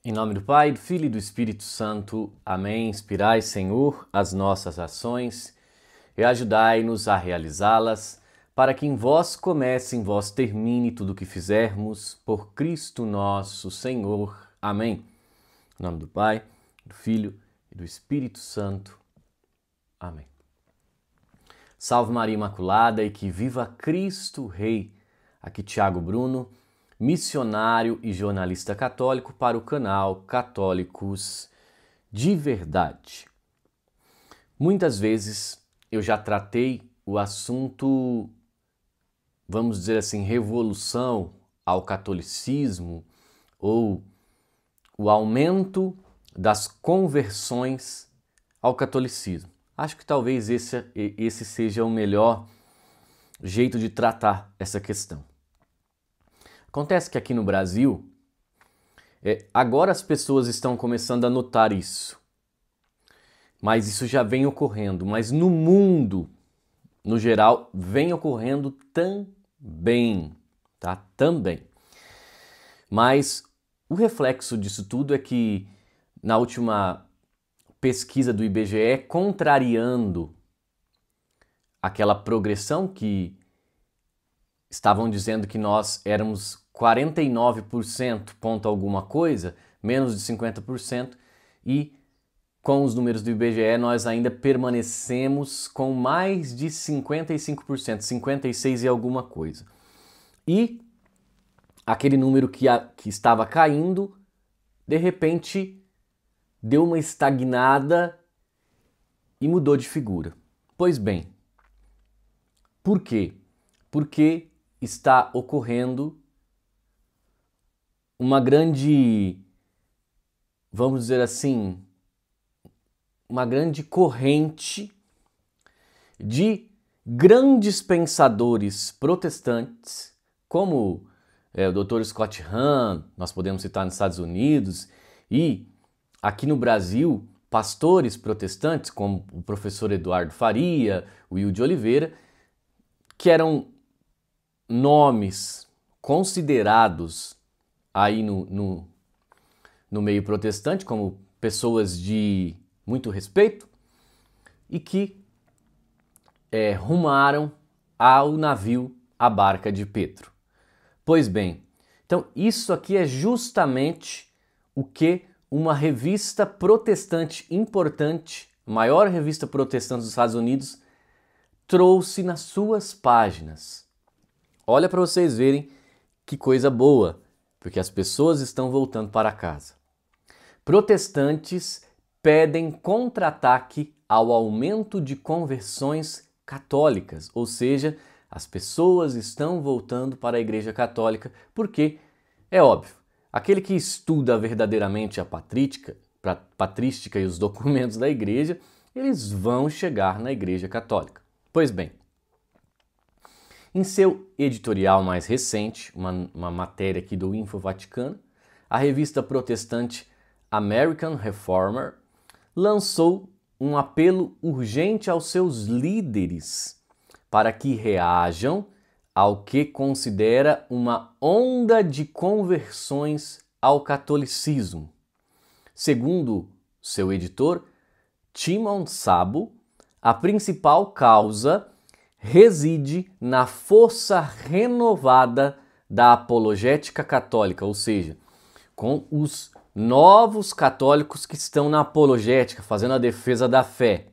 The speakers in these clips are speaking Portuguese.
Em nome do Pai, do Filho e do Espírito Santo. Amém. Inspirai, Senhor, as nossas ações e ajudai-nos a realizá-las, para que em vós comece, em vós termine tudo o que fizermos, por Cristo nosso Senhor. Amém. Em nome do Pai, do Filho e do Espírito Santo. Amém. Salve Maria Imaculada e que viva Cristo Rei. Aqui Tiago Bruno, missionário e jornalista católico para o canal Católicos de Verdade. Muitas vezes eu já tratei o assunto, vamos dizer assim, revolução ao catolicismo ou o aumento das conversões ao catolicismo. Acho que talvez esse seja o melhor jeito de tratar essa questão. Acontece que aqui no Brasil, agora as pessoas estão começando a notar isso, mas isso já vem ocorrendo. Mas no mundo, no geral, vem ocorrendo também, tá? Também. Mas o reflexo disso tudo é que na última pesquisa do IBGE, contrariando aquela progressão que estavam dizendo que nós éramos 49%, ponto alguma coisa, menos de 50%, e com os números do IBGE nós ainda permanecemos com mais de 55%, 56% e alguma coisa. E aquele número que estava caindo, de repente deu uma estagnada e mudou de figura. Pois bem, por quê? Porque está ocorrendo uma grande, vamos dizer assim, uma grande corrente de grandes pensadores protestantes, como o Dr. Scott Hahn, nós podemos citar nos Estados Unidos, e aqui no Brasil, pastores protestantes, como o professor Eduardo Faria, o Will de Oliveira, que eram nomes considerados aí no meio protestante como pessoas de muito respeito e que rumaram ao navio, à barca de Pedro. Pois bem, então isso aqui é justamente o que uma revista protestante importante, a maior revista protestante dos Estados Unidos, trouxe nas suas páginas. Olha para vocês verem que coisa boa, porque as pessoas estão voltando para casa. Protestantes pedem contra-ataque ao aumento de conversões católicas, ou seja, as pessoas estão voltando para a Igreja Católica porque, é óbvio, aquele que estuda verdadeiramente a patrística e os documentos da Igreja, eles vão chegar na Igreja Católica. Pois bem, em seu editorial mais recente, uma matéria aqui do Info Vaticano, a revista protestante American Reformer lançou um apelo urgente aos seus líderes para que reajam ao que considera uma onda de conversões ao catolicismo. Segundo seu editor, Timon Sabo, a principal causa reside na força renovada da apologética católica, ou seja, com os novos católicos que estão na apologética, fazendo a defesa da fé,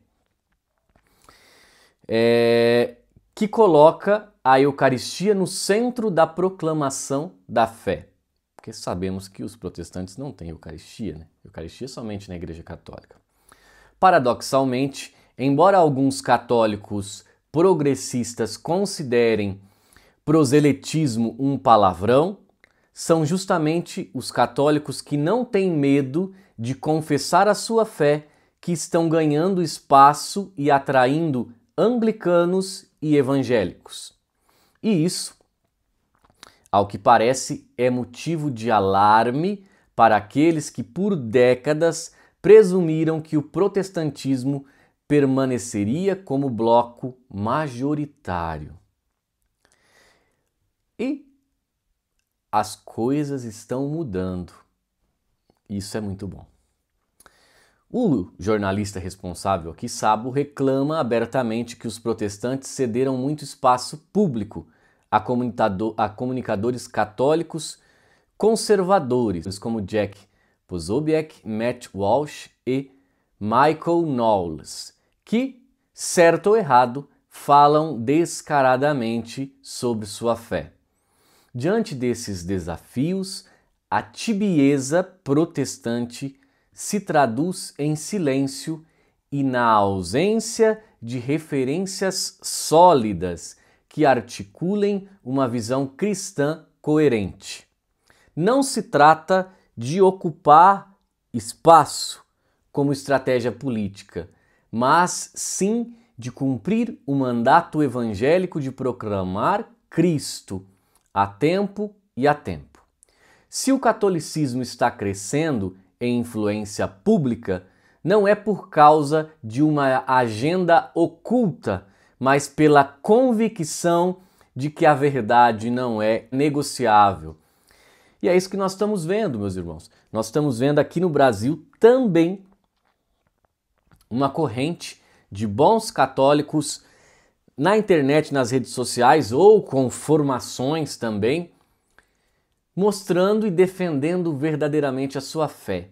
que coloca a Eucaristia no centro da proclamação da fé. Porque sabemos que os protestantes não têm Eucaristia, né? Eucaristia somente na Igreja Católica. Paradoxalmente, embora alguns católicos progressistas considerem proselitismo um palavrão, são justamente os católicos que não têm medo de confessar a sua fé que estão ganhando espaço e atraindo anglicanos e evangélicos. E isso, ao que parece, é motivo de alarme para aqueles que por décadas presumiram que o protestantismo permaneceria como bloco majoritário. E as coisas estão mudando. Isso é muito bom. O jornalista responsável aqui, Sabo, reclama abertamente que os protestantes cederam muito espaço público a comunicadores católicos conservadores, como Jack Posobiec, Matt Walsh e Michael Knowles, que, certo ou errado, falam descaradamente sobre sua fé. Diante desses desafios, a tibieza protestante se traduz em silêncio e na ausência de referências sólidas que articulem uma visão cristã coerente. Não se trata de ocupar espaço como estratégia política, mas sim de cumprir o mandato evangélico de proclamar Cristo a tempo e a tempo. Se o catolicismo está crescendo em influência pública, não é por causa de uma agenda oculta, mas pela convicção de que a verdade não é negociável. E é isso que nós estamos vendo, meus irmãos. Nós estamos vendo aqui no Brasil também uma corrente de bons católicos na internet, nas redes sociais ou com formações também, mostrando e defendendo verdadeiramente a sua fé.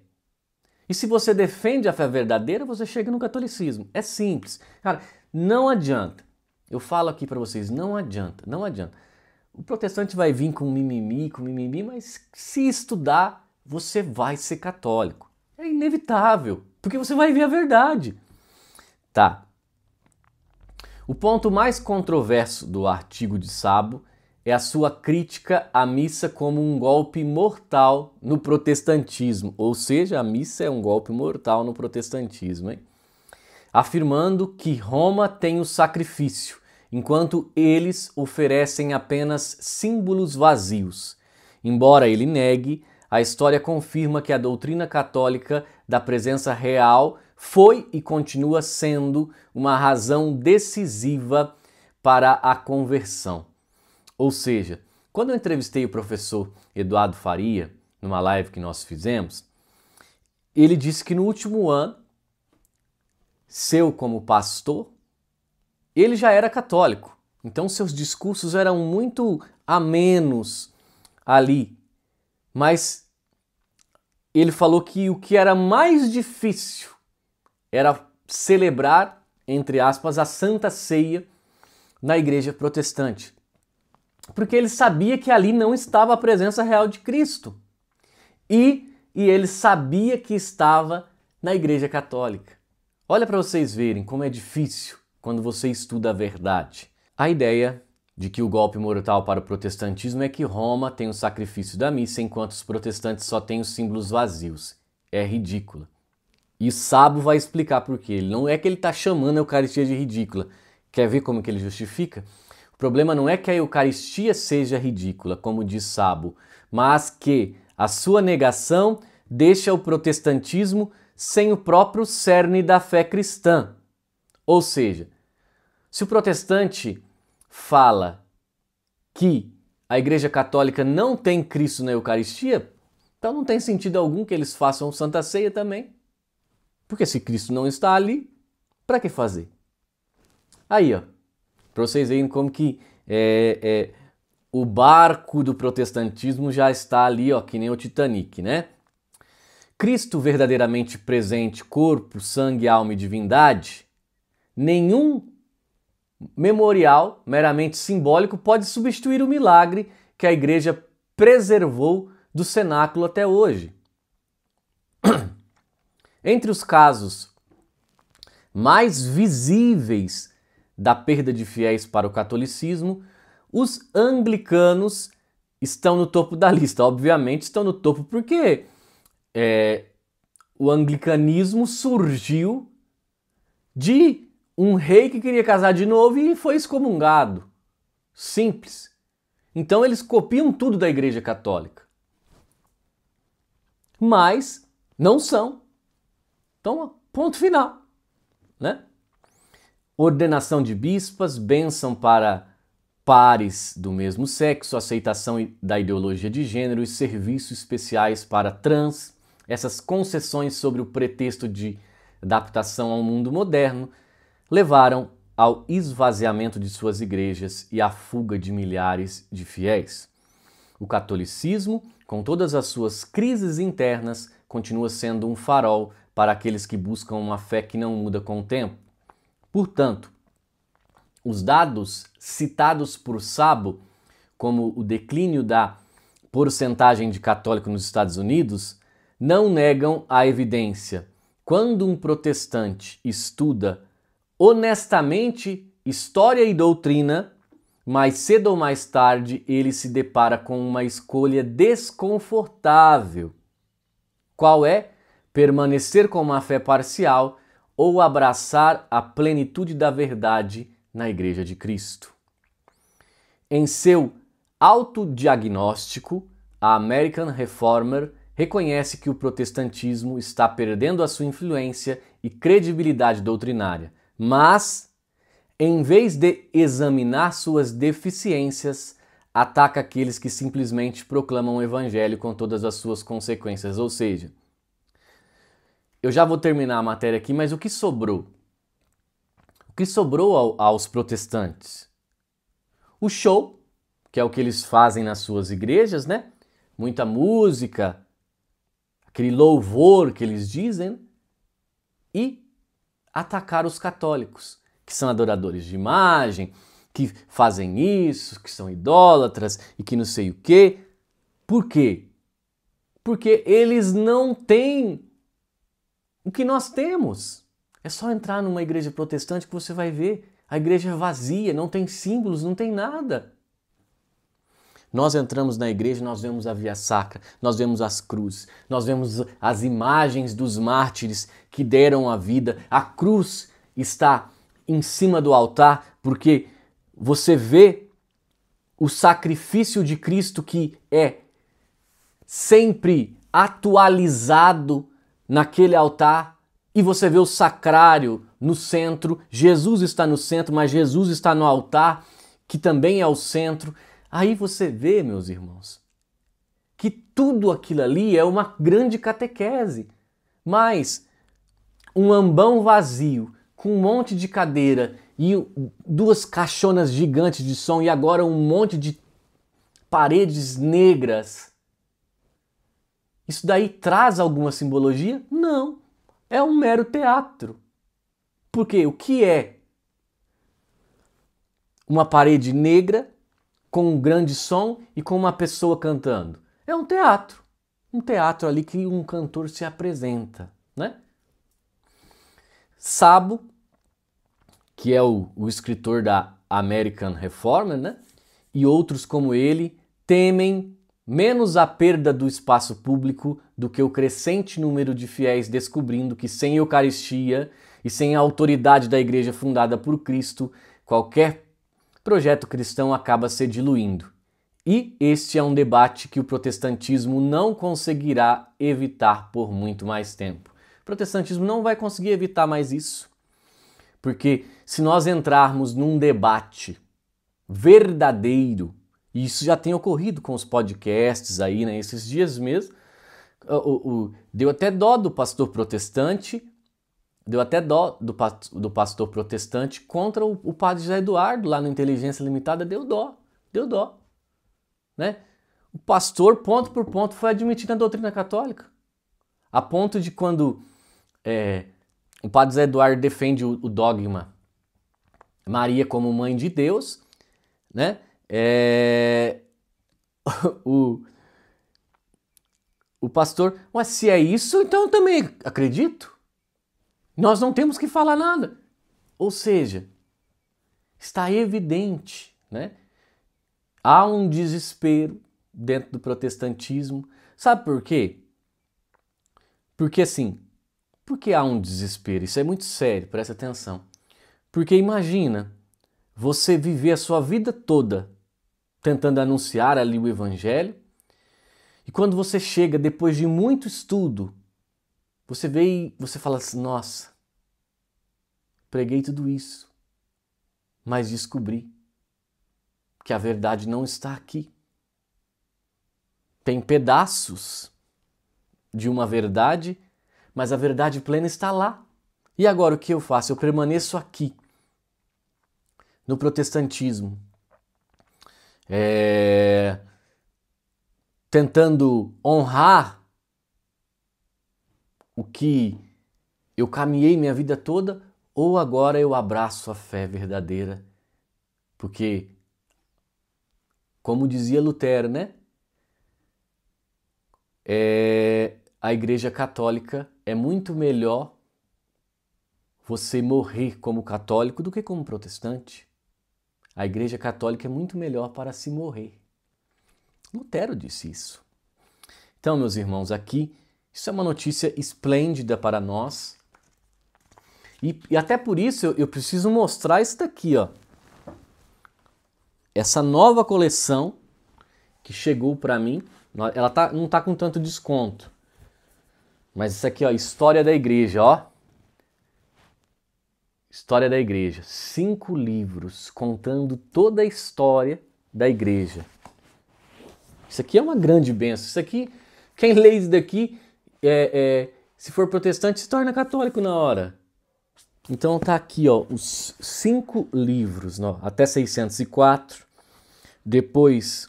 E se você defende a fé verdadeira, você chega no catolicismo. É simples. Cara, não adianta. Eu falo aqui para vocês, não adianta. O protestante vai vir com mimimi, mas se estudar, você vai ser católico. É inevitável, porque você vai ver a verdade. Tá. O ponto mais controverso do artigo de Sabo é a sua crítica à missa como um golpe mortal no protestantismo. Ou seja, a missa é um golpe mortal no protestantismo, hein? Afirmando que Roma tem o sacrifício, enquanto eles oferecem apenas símbolos vazios. Embora ele negue, a história confirma que a doutrina católica da presença real foi e continua sendo uma razão decisiva para a conversão. Ou seja, quando eu entrevistei o professor Eduardo Faria, numa live que nós fizemos, ele disse que no último ano, seu como pastor, ele já era católico. Então seus discursos eram muito amenos ali. Mas ele falou que o que era mais difícil era celebrar, entre aspas, a Santa Ceia na igreja protestante. Porque ele sabia que ali não estava a presença real de Cristo. E ele sabia que estava na igreja católica. Olha para vocês verem como é difícil quando você estuda a verdade. A ideia de que o golpe mortal para o protestantismo é que Roma tem o sacrifício da missa, enquanto os protestantes só têm os símbolos vazios. É ridícula. E Sabo vai explicar por quê. Não é que ele está chamando a Eucaristia de ridícula. Quer ver como que ele justifica? O problema não é que a Eucaristia seja ridícula, como diz Sabo, mas que a sua negação deixa o protestantismo sem o próprio cerne da fé cristã. Ou seja, se o protestante fala que a Igreja Católica não tem Cristo na Eucaristia, então não tem sentido algum que eles façam Santa Ceia também. Porque se Cristo não está ali, para que fazer? Aí, ó, para vocês verem como que o barco do protestantismo já está ali, ó, que nem o Titanic, né? Cristo verdadeiramente presente, corpo, sangue, alma e divindade, nenhum memorial meramente simbólico pode substituir o milagre que a igreja preservou do cenáculo até hoje. Entre os casos mais visíveis da perda de fiéis para o catolicismo, os anglicanos estão no topo da lista. Obviamente estão no topo porque o anglicanismo surgiu de um rei que queria casar de novo e foi excomungado. Simples. Então eles copiam tudo da Igreja Católica. Mas não são. Então, ponto final, né? Ordenação de bispas, bênção para pares do mesmo sexo, aceitação da ideologia de gênero e serviços especiais para trans, essas concessões sobre o pretexto de adaptação ao mundo moderno levaram ao esvaziamento de suas igrejas e à fuga de milhares de fiéis. O catolicismo, com todas as suas crises internas, continua sendo um farol para aqueles que buscam uma fé que não muda com o tempo. Portanto, os dados citados por Szabo, como o declínio da porcentagem de católicos nos Estados Unidos, não negam a evidência. Quando um protestante estuda honestamente história e doutrina, mais cedo ou mais tarde ele se depara com uma escolha desconfortável. Qual é? Permanecer com uma fé parcial ou abraçar a plenitude da verdade na Igreja de Cristo. Em seu autodiagnóstico, a American Reformer reconhece que o protestantismo está perdendo a sua influência e credibilidade doutrinária, mas, em vez de examinar suas deficiências, ataca aqueles que simplesmente proclamam o evangelho com todas as suas consequências. Ou seja, eu já vou terminar a matéria aqui, mas o que sobrou? O que sobrou aos protestantes? O show, que é o que eles fazem nas suas igrejas, né? Muita música, aquele louvor que eles dizem, e atacar os católicos, que são adoradores de imagem, que fazem isso, que são idólatras e que não sei o quê. Por quê? Porque eles não têm o que nós temos. É só entrar numa igreja protestante que você vai ver. A igreja é vazia, não tem símbolos, não tem nada. Nós entramos na igreja e nós vemos a via sacra, nós vemos as cruzes, nós vemos as imagens dos mártires que deram a vida. A cruz está em cima do altar porque você vê o sacrifício de Cristo que é sempre atualizado naquele altar e você vê o sacrário no centro. Jesus está no centro, mas Jesus está no altar, que também é o centro. Aí você vê, meus irmãos, que tudo aquilo ali é uma grande catequese, mas um ambão vazio, com um monte de cadeira e duas caixonas gigantes de som e agora um monte de paredes negras. Isso daí traz alguma simbologia? Não, é um mero teatro. Porque o que é uma parede negra com um grande som e com uma pessoa cantando? É um teatro. Um teatro ali que um cantor se apresenta, né? Szabo, que é o escritor da American Reformer, né? E outros como ele, temem menos a perda do espaço público do que o crescente número de fiéis descobrindo que sem Eucaristia e sem a autoridade da igreja fundada por Cristo, qualquer projeto cristão acaba se diluindo. E este é um debate que o protestantismo não conseguirá evitar por muito mais tempo. O protestantismo não vai conseguir evitar mais isso. Porque se nós entrarmos num debate verdadeiro, e isso já tem ocorrido com os podcasts aí, né, esses dias mesmo, deu até dó do pastor protestante, do pastor protestante contra o padre José Eduardo lá no Inteligência Limitada, deu dó, né? O pastor, ponto por ponto, foi admitido na doutrina católica, a ponto de quando o padre José Eduardo defende o dogma Maria como mãe de Deus, né? O pastor, mas se é isso, então eu também acredito. Nós não temos que falar nada. Ou seja, está evidente, né? Há um desespero dentro do protestantismo. Sabe por quê? Porque assim, porque há um desespero? Isso é muito sério, presta atenção. Porque imagina você viver a sua vida toda tentando anunciar ali o evangelho e quando você chega depois de muito estudo, você vê e você fala assim, nossa, preguei tudo isso, mas descobri que a verdade não está aqui. Tem pedaços de uma verdade, mas a verdade plena está lá. E agora o que eu faço? Eu permaneço aqui, no protestantismo, tentando honrar o que eu caminhei minha vida toda, ou agora eu abraço a fé verdadeira? Porque, como dizia Lutero, né? A Igreja Católica é muito melhor você morrer como católico do que como protestante. A Igreja Católica é muito melhor para se morrer. Lutero disse isso. Então, meus irmãos, aqui, isso é uma notícia esplêndida para nós. E até por isso eu preciso mostrar isso daqui, ó. Essa nova coleção que chegou para mim, ela não tá com tanto desconto. Mas isso aqui, ó, História da Igreja, ó. História da Igreja. 5 livros contando toda a história da Igreja. Isso aqui é uma grande bênção. Isso aqui, quem lê isso daqui, se for protestante, se torna católico na hora. Então tá aqui, ó, os 5 livros, ó, até 604, depois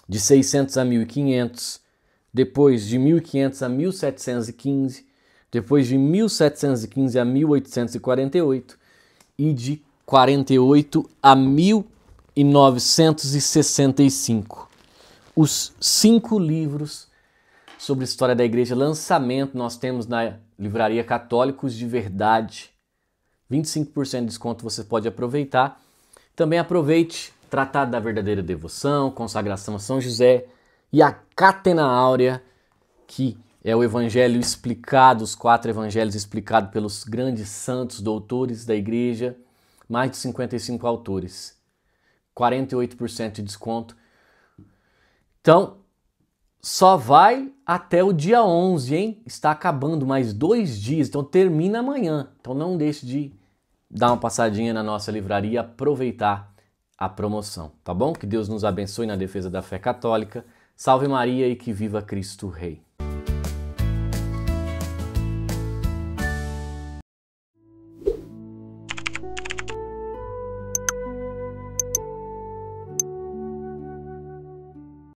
de 600 a 1500, depois de 1500 a 1715, depois de 1715 a 1848 e de 48 a 1965. Os 5 livros sobre a história da igreja, lançamento, nós temos na Livraria Católicos de Verdade. 25% de desconto você pode aproveitar. Também aproveite Tratado da Verdadeira Devoção, Consagração a São José e a Catena Áurea, que é o Evangelho explicado, os 4 Evangelhos explicados pelos grandes santos doutores da igreja, mais de 55 autores. 48% de desconto. Então, só vai até o dia 11, hein? Está acabando mais 2 dias, então termina amanhã. Então não deixe de dar uma passadinha na nossa livraria e aproveitar a promoção, tá bom? Que Deus nos abençoe na defesa da fé católica. Salve Maria e que viva Cristo Rei.